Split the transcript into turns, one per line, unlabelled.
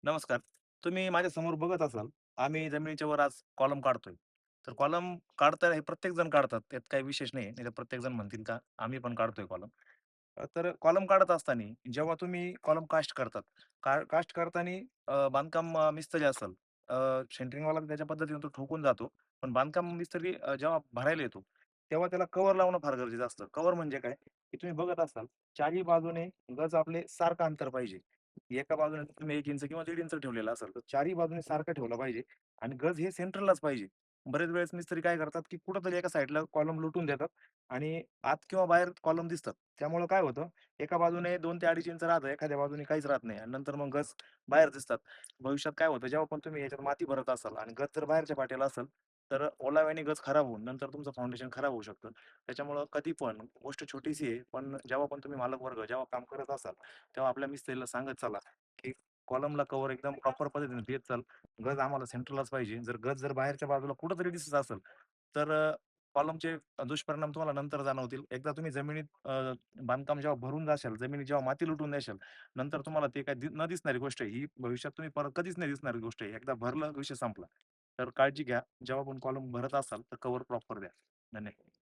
नमस्कार. तुम्ही माझ्यासमोर बघत असाल, आम्ही जमिनीच्या वर आज कॉलम काढतोय. तर कॉलम काढताना हे प्रत्येकजण काढतात. त्यात काही विशेष नाही. नाहीतर प्रत्येकजण म्हणतील का, आम्ही पण काढतोय कॉलम. तर कॉलम काढत असताना जेव्हा तुम्ही कॉलम कास्ट करतात, कास्ट करताना बांधकाम मिस्त्री असेल, सेंटरिंगवाला त्याच्या पद्धतीने तो ठोकून जातो. पण बांधकाम मिस्त्री जेव्हा भरायला येतो, तेव्हा त्याला कव्हर लावणं फार गरजेचं असतं. कव्हर म्हणजे काय, की तुम्ही बघत असाल, चारही बाजूने गज आपले सारखं अंतर पाहिजे. एका बाजूने तुम्ही 1 इंच किंवा 1.5 इंच ठेवलेला असेल, तर चारही बाजूने सारखं ठेवलं पाहिजे आणि गज हे सेंटरलाच पाहिजे. बरेच वेळेस मिस्त्री काय करतात, की कुठेतरी एका साइडला कॉलम लुटून देतात आणि आत किंवा बाहेर कॉलम दिसतात. त्यामुळं काय होतं, एका बाजूने 2 ते 2.5 इंच राहतं, एखाद्या बाजूने काहीच राहत नाही आणि नंतर मग गज बाहेर दिसतात. भविष्यात काय होतं, जेव्हा पण तुम्ही ह्याच्यात माती भरत असाल आणि गज जर बाहेरच्या पाठीला असेल, तर ओलाव्याने गज खराब होऊन नंतर तुमचं फाउंडेशन खराब होऊ शकतं. त्याच्यामुळं कधी पण गोष्ट छोटीशी आहे, पण जेव्हा पण तुम्ही मालक वर्ग जेव्हा काम करत असाल, तेव्हा आपल्या मिस्त्रीला सांगत चला, की कॉलमला कव्हर एकदम प्रॉपर पद्धतीने देत चाल. गज आम्हाला सेंटरलाच पाहिजे. जर गज बाहेरच्या बाजूला कुठेतरी दिसत असेल, तर कॉलमचे दुष्परिणाम तुम्हाला नंतर जाणवतील. एकदा तुम्ही जमिनीत बांधकाम जेव्हा भरून जाशाल, जमिनीत जेव्हा माती लुटून द्याल, नंतर तुम्हाला ते काय न दिसणारी गोष्ट आहे. ही भविष्यात तुम्ही परत कधीच नाही दिसणारी गोष्ट आहे. एकदा भरलं, विषय संपला. तर काळजी घ्या. जेव्हा पण कॉलम भरत असाल, तर कव्हर प्रॉपर द्या. धन्यवाद.